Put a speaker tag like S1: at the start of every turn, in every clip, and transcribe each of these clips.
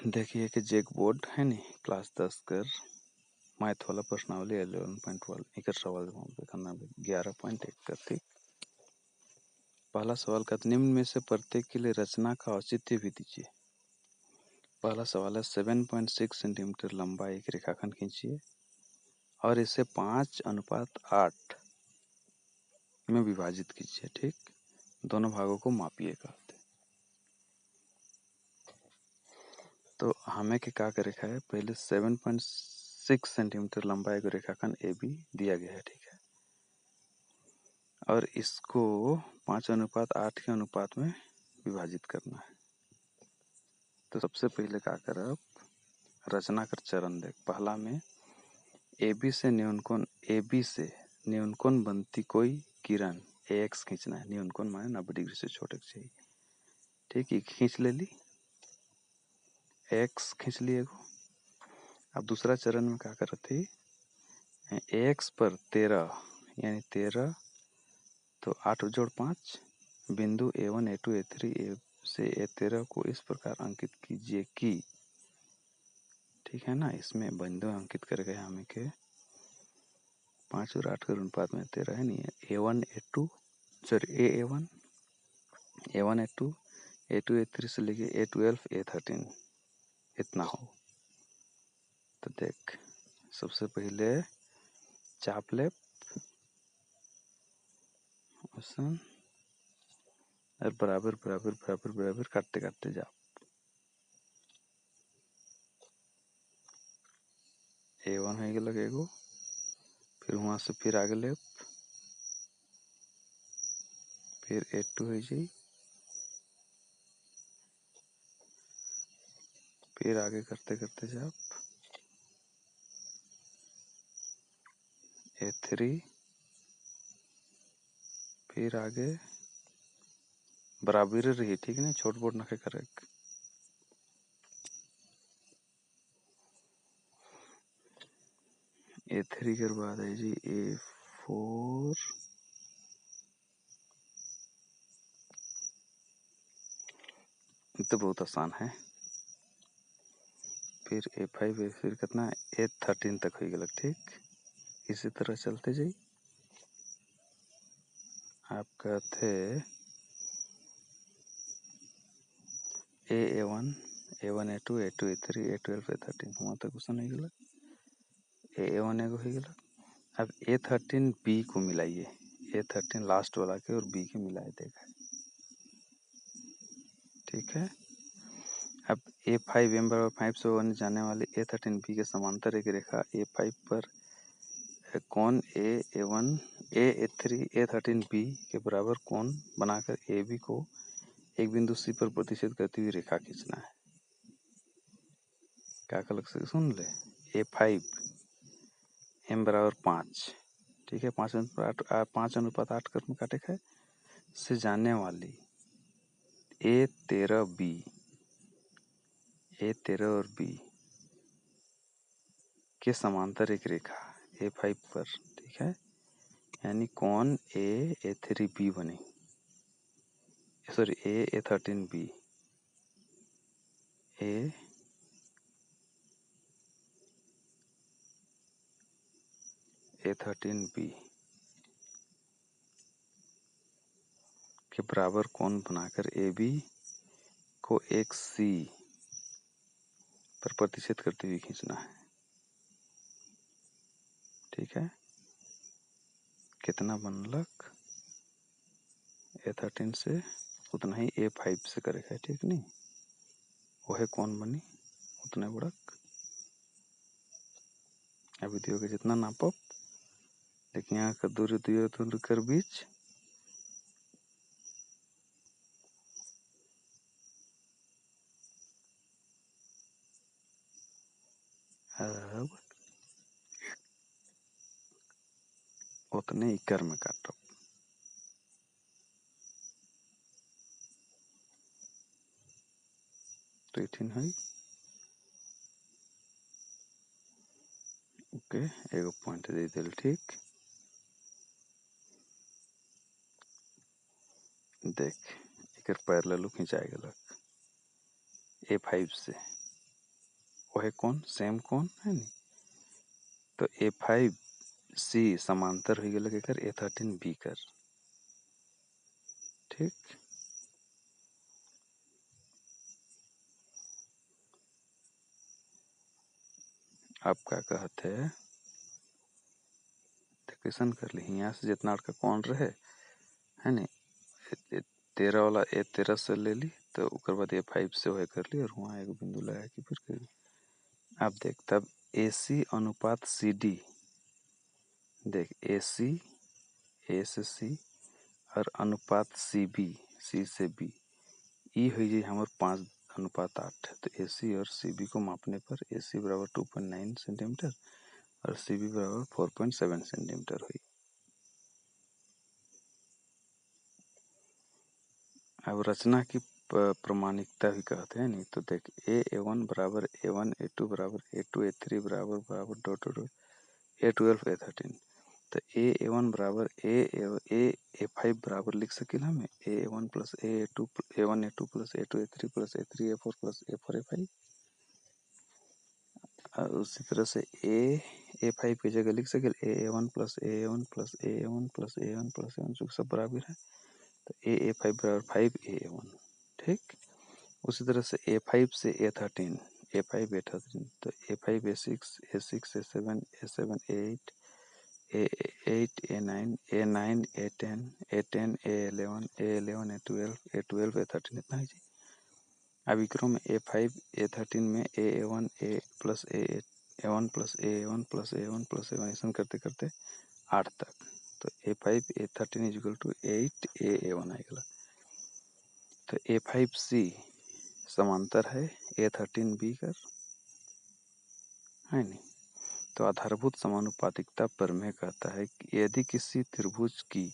S1: देखिए कि JAC board है नी क्लास 10 कर मैथ वाला प्रश्नावली 11.1 एक सवाल करना 11.1 कर ठीक। पहला सवाल का निम्न में से प्रत्येक के लिए रचना का औचित्य भी दीजिए। पहला सवाल है 7.6 सेंटीमीटर लंबा एक रेखाखंड खींचिए और इसे 5:8 में विभाजित कीजिए ठीक। दोनों भागों को मापिएगा। तो हमें क्या रेखा है, पहले 7.6 सेंटीमीटर लंबा एक रेखाखंड ए बी दिया गया है ठीक है, और इसको 5:8 के अनुपात में विभाजित करना है। तो सबसे पहले क्या करब, रचना कर चरण देख। पहला में ए बी से न्यूनकोण बनती कोई किरण AX खींचना है। न्यूनकोण माने 90 डिग्री से छोटे चाहिए ठीक है, खींच ले ली, AX खींच लिए। अब दूसरा चरण में क्या कर रहे थे, AX पर 13 यानी 13 तो 8 जोड़ 5 बिंदु A1 A2 A3 A से A13 को इस प्रकार अंकित कीजिए कि ठीक है ना। इसमें बिंदु अंकित कर गए हमें के 5 और 8 के अनुपात में 13 है नहीं है। A1 A2 sorry A1 A2 A2 A3 से लेके A12 A13 इतना हो। तो देख सबसे पहले चाप ले और बराबर बराबर बराबर बराबर काटते काटते जाओ। A1 हो गया एगो, फिर वहाँ से फिर आगे ले, फिर A2 हो जाए, फिर आगे करते करते जाओ A3, फिर आगे बराबर रही ठीक है, छोट बोट नखे करे। A3 के बाद है जी A4, तो बहुत आसान है। फिर A5 फिर कितना A13 तक हो गया ठीक। इसी तरह चलते जाइए। आपका थे A1 A1 A2 A2 A3 A12 A13 वहाँ तक क्वेश्चन हो गया। A1 एगो हो गया। अब A13 B को मिलाइए, A13 लास्ट वाला के और B के मिलाए देखा ठीक है। अब A5 M बराबर 5 से 1 जाने वाली A13 B के समांतर एक रेखा A5 पर कोण A1 A3 A13 B के बराबर कोण बनाकर AB को एक बिंदु C पर प्रतिच्छेद करती हुई रेखा खींचना है। क्या अलग से सुन ले, A5 M बराबर 5 ठीक है, 5:8 कर में काटे है से जाने वाली A13 और B के समांतर एक रेखा A5 पर ठीक है, यानी कोण A3B बनी, सॉरी A13B A13B के बराबर कोण बनाकर AB को एक C पर प्रतिच्छेद करते हुए खींचना है ठीक है। कितना बनलक, A13 से उतना ही A5 से करेगा है ठीक नहीं, वह कौन बनी उतना बड़क। अभी दियो के जितना नापब, लेकिन यहाँ का दूरी दूरी कर बीच अब उतने इकर में काटब। तो 18 है ओके, एगो पॉइंट दे दिल ठीक। देख इकर पैरेलल खिंचाए गलक A5 से वह कौन सेम कौन है नी। तो A5C समांतर हो गया कर A13B कर। ठीक, अब क्या कहते हैं क्वेश्चन कर ली यहाँ से जितना का कौन रहे है नी 13 वाला A13 से ले ली तो उसके बाद A5 से वह कर ली और वहाँ एक बिंदु लगा के फिर कर ली। अब देख तब AC अनुपात CD, देख AC A से C और अनुपात CB C से B ई हो जाए हमारे 5:8। तो AC और CB को मापने पर AC बराबर 2.9 सेंटीमीटर और CB बराबर 4.7 सेंटीमीटर हुई। अब रचना की प्रमाणिकता भी कहते हैं नहीं। तो देख A1 बराबर A1 A2 बराबर A2 A3 बराबर बराबर डॉट डॉट A12 A13। तो A1 बराबर A5 बराबर लिख सके हम A1 plus A2 A1 A2 plus A2 A3 plus A3 A4 plus A4 A5। और उसी तरह से A5 की जगह लिख सके A1 plus A1 plus A1 plus A1 plus A1 जो सब बराबर है। तो A5 बराबर 5A1। ठीक, उसी तरह से A5 से A13 A5 A13 तो A5 A6 A6 A7 A7 A8 A8 A9 A9 A10 A10 A11 A11 A12 A12 A13 इतना ही। अब इक्रो में A5 A13 में A1 A plus A1 plus A1 plus A1 plus A1 ऐसा करते करते 8 तक। तो A5 A13 is equal to 8 A1 आएगा। तो A5C समांतर है A13B कर है नहीं। तो आधारभूत समानुपातिकता प्रमेय कहता है कि यदि किसी त्रिभुज की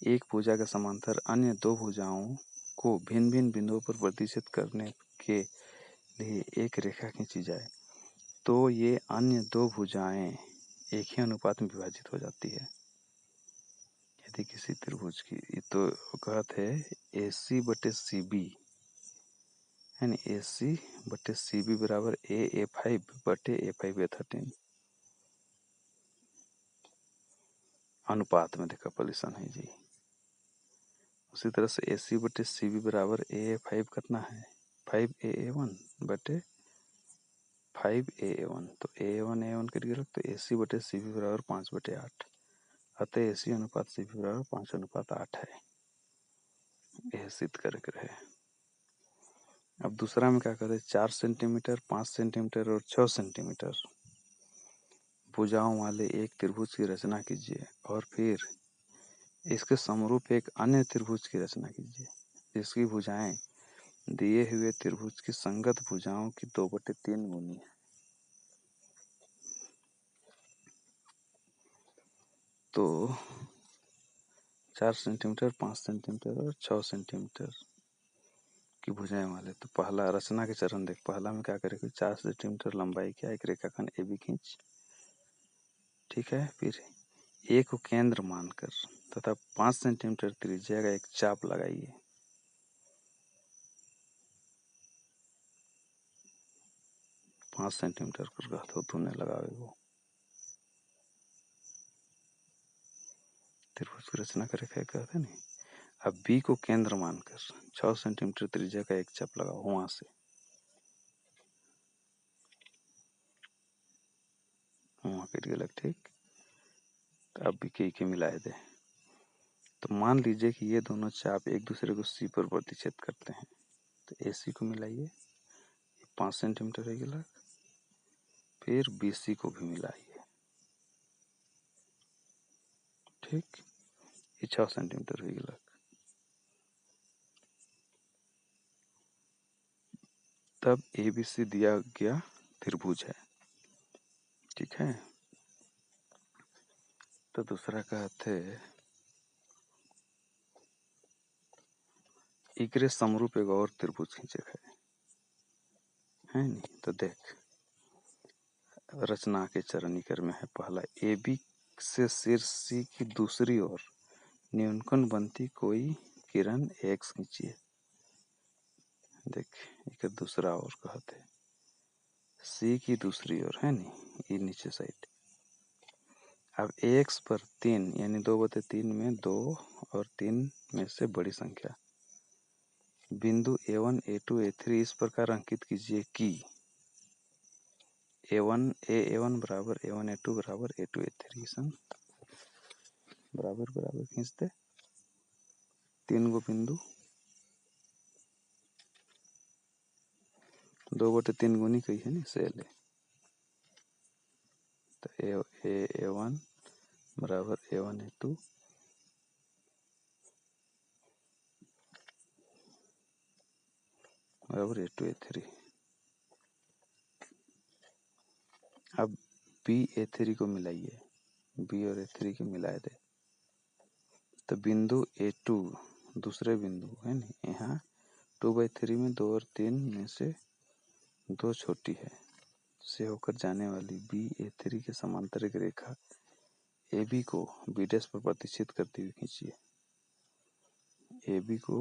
S1: एक भुजा के समांतर अन्य दो भुजाओं को भिन्न भिन्न बिंदुओं पर प्रतिच्छेद करने के लिए एक रेखा खींची जाए तो ये अन्य दो भुजाएं एक ही अनुपात में विभाजित हो जाती है। यदि किसी त्रिभुज की तो कहते हैं AC बटे CB है ना AC बटे CB बराबर A5 बटे A5 A13 अनुपात में देखा पोजीशन है जी। उसी तरह से AC बटे CB बराबर A5 कितना है 5A1 बटे 5A1। तो A1 A1 करके रख तो AC बटे CB बराबर 5/8। अतः AC अनुपात CB बराबर 5:8 है। यह सिद्ध करके रहे। अब दूसरा में क्या कहते हैं 4 सेंटीमीटर 5 सेंटीमीटर और 6 सेंटीमीटर भुजाओं वाले एक त्रिभुज की रचना कीजिए और फिर इसके समरूप एक अन्य त्रिभुज की रचना कीजिए जिसकी भुजाएं दिए हुए त्रिभुज की संगत भुजाओं की 2/3 गुनी है। तो 4 सेंटीमीटर 5 सेंटीमीटर और 6 सेंटीमीटर की भुजाएं वाले। तो पहला रचना के चरण देख। पहला में क्या करेगा 4 सेंटीमीटर लंबाई का एक रेखाखंड AB खींच। ठीक है, फिर A को केंद्र मानकर तथा 5 सेंटीमीटर त्रिज्या का एक चाप लगाइए। पाँच सेंटीमीटर कर तो तूने लगावे वो त्रिभुज की रचना करे कहते नहीं। अब B को केंद्र मानकर 6 सेंटीमीटर त्रिज्या का एक चाप लगाओ वहां से वहां कट गया। ठीक, अब B के मिलाए दे। तो मान लीजिए कि ये दोनों चाप एक दूसरे को C पर प्रतिच्छेद करते हैं। तो AC को मिलाइए 5 सेंटीमीटर है गया। फिर BC को भी मिलाइए। ठीक, ये 6 सेंटीमीटर है गया। तब ABC दिया गया त्रिभुज है। ठीक है, तो दूसरा कहते इकरे समरूप एक और त्रिभुज खींचे है नहीं। तो देख रचना के चरण इकर में है। पहला AB से शीर्ष C की दूसरी ओर न्यूनकोण बनती कोई किरण X खींचिए। देख एक दूसरा और कहते सी की दूसरी ओर है नी, ये नीचे साइड। अब एक्स पर 3 यानी 2/3 में 2 और 3 में से बड़ी संख्या बिंदु A1 A2 A3 इस प्रकार अंकित कीजिए कि A1 बराबर A1 A2 बराबर A2 A3 सन बराबर बराबर खींचते 3 गो बिंदु 2/3 गुनी कही है नी से ले तो A1 बराबर A1 A2 बराबर A2 A3। अब B A3 को मिलाइए, B और A3 को मिलाए दे तो बिंदु A2 दूसरे बिंदु है नी, यहाँ 2/3 में 2 और 3 में से 2 छोटी है से होकर जाने वाली B A3 के समांतर एक रेखा AB को B' पर प्रतिच्छेद करते हुए खींचिए। AB को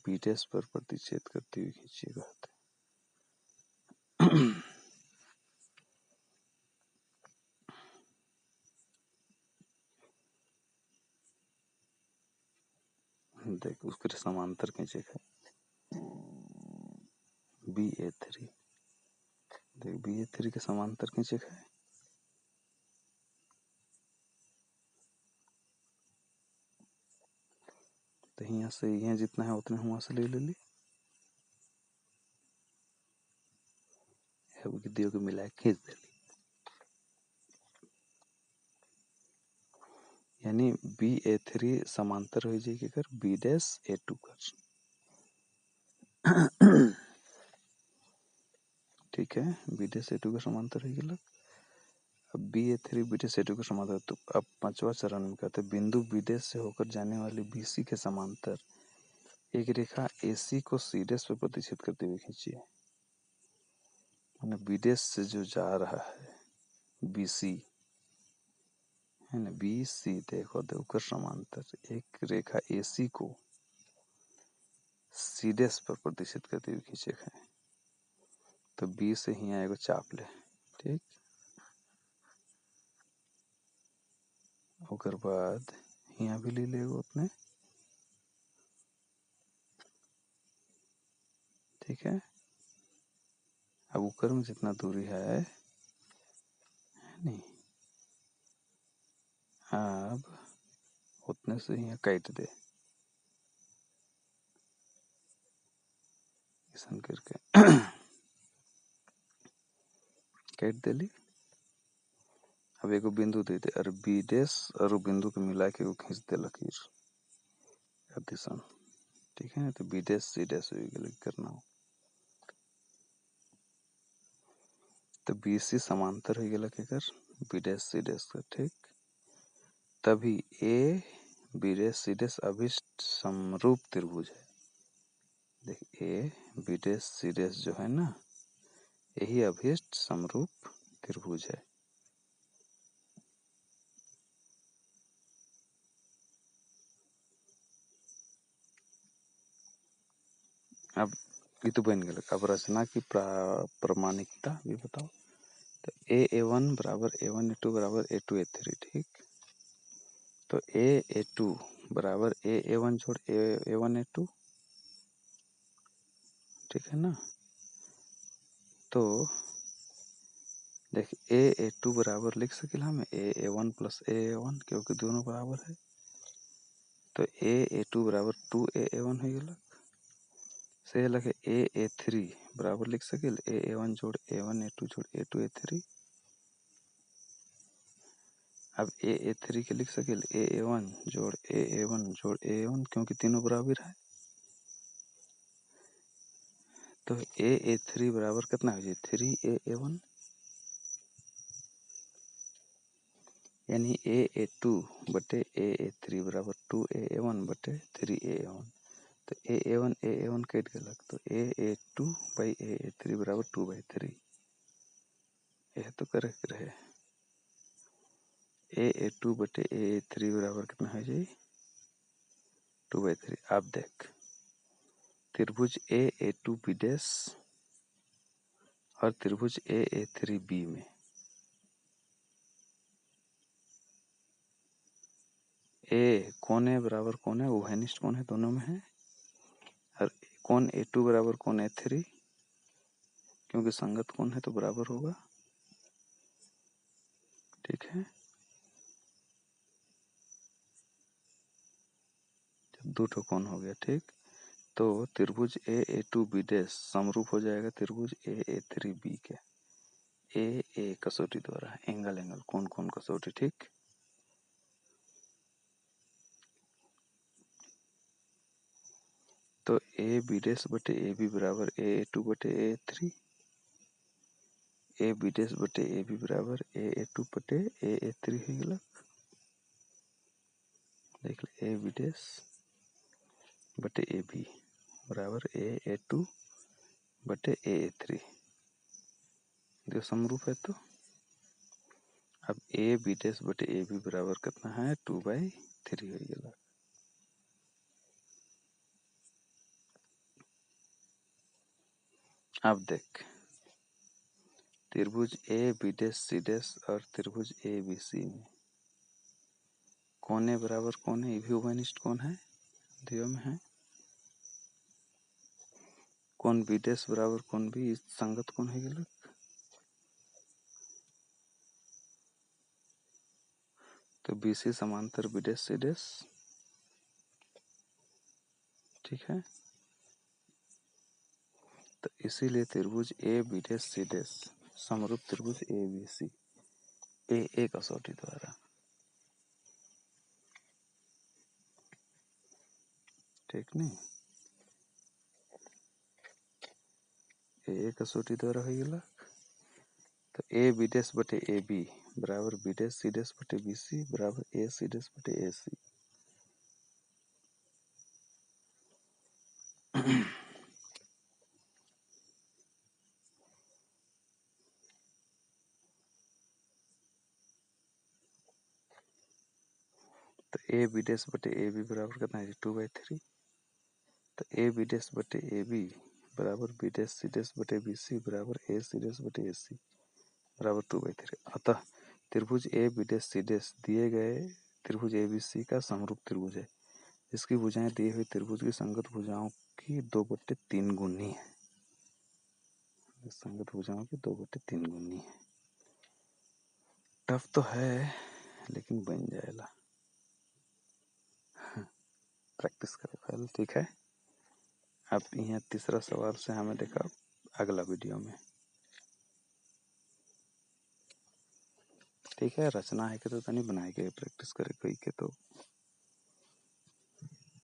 S1: B' पर प्रतिच्छेद करते हुए खींचिए कहते। देख उसके समांतर खींचे है BA3। देख BA3 के समांतर खींचे है तो यहाँ से यहाँ जितना है उतने वहां से ले ली दियो को मिला खींच दे यानी BA3 समांतर हो जाएगी कर B' A2 कर। ठीक है B'-A2 का समांतर हो गया। अब BA3 B'-A2 का समांतर तो अब पांचवा चरण में कहते हैं बिंदु B' से होकर जाने वाली BC के समांतर एक रेखा AC को C' पर प्रतिच्छेद करते हुए खींचिए। B' से जो जा रहा है BC है ना, BC देखो कर समांतर एक रेखा AC को C' पर प्रतिच्छेद करते हुए खींचे है तो B से ही आएगा चाप ले। ठीक ओकर बाद यहाँ भी ले लेगा उतने। ठीक है अब ऊपर में जितना दूरी है नहीं अब उतने से यहाँ काट दे ऐसा करके काट देली। अब एगो बिंदु दे दे और B' और बिंदु को मिला के वो खींच दे लकीर दिशा। ठीक है तो B' C' करना हो तो BC समांतर हो गया कर B' C' का। ठीक तभी A B' C' अभिष्ट समरूप त्रिभुज है। देख A B' C' जो है ना यही अभिष्ट समरूप त्रिभुज है। अब ये तो बन गया। अब रचना की प्रामाणिकता भी बताओ तो A1 बराबर A1 A2 बराबर A2 A3। ठीक तो A2 बराबर A1 जोड़ A1 A2। ठीक है ना तो देख A2 बराबर लिख सके हम A1 प्लस A1 क्योंकि दोनों बराबर है तो A2 बराबर 2A1 हो गया से लगे A3 बराबर लिख सके A1 जोड़ A1 A2 जोड़ A2 A3। अब A3 के लिख सके A1 जोड़ A1 जोड़ A1 क्योंकि तीनों बराबर है तो A3 बराबर कितना हो जाए 3A1 यानी A2 बटे A3 बराबर 2A1 बटे 3A1 तो A1 कट गया तो A2 बाई A3 बराबर 2/3 यह तो करेक्ट रहे। A2 बटे A3 बराबर कितना हो जाए 2/3। अब देख त्रिभुज A A2 B' और त्रिभुज AA3B में ए कोण ए बराबर कोण है, उभयनिष्ठ कोण है, दोनों में है। और कोण A2 बराबर कोण A3, क्योंकि संगत कोण है तो बराबर होगा। ठीक है, दो ठो कोण हो गया। ठीक, तो त्रिभुज AA2B' समरूप हो जाएगा त्रिभुज AA3B के। ए कसौटी द्वारा एंगल कोण कसौटी। ठीक, तो AB' बटे AB बराबर AA2 बटे AA3, AB' बटे AB बराबर AA2 बटे AA3 हो गया। देख ले, AB' बटे AB बराबर AA2 बटे AA3, जो समरूप है। तो अब AB' बटे AB बराबर कितना है, 2/3 हो गया। अब देख, त्रिभुज AB' और त्रिभुज ABC में कोण ए बराबर कोण है, ये भी उभयनिष्ठ कोण है, दियो में है। कोण B' बराबर कोण B संगत कोण है गलत। तो BC समांतर B', ठीक है। तो इसीलिए त्रिभुज AB' समरूप त्रिभुज ABC ए कसौटी द्वारा। ठीक नहीं, ए कसौटी द्वारा हो गया। तो AB' बटे AB बराबर B' बटे BC बराबर AC' बटे AC। तो AB' बटे AB बराबर कितना है, 2/3। तो AB' बटे AB बराबर B' बटे BC बराबर AC' बटे AC बराबर 2/3। अतः त्रिभुज AB' दिए गए त्रिभुज ABC का समरूप त्रिभुज है, जिसकी भुजाएं दिए हुए त्रिभुज की संगत भुजाओं की 2/3 गुनी है। संगत भुजाओं की 2/3 गुनी है। टफ तो है लेकिन बन जाएगा, प्रैक्टिस करें पहले। ठीक है, अब यहाँ तीसरा सवाल से हमें देखा अगला वीडियो में। ठीक है, रचना है कि तो नहीं बनाए के प्रैक्टिस करे कोई के तो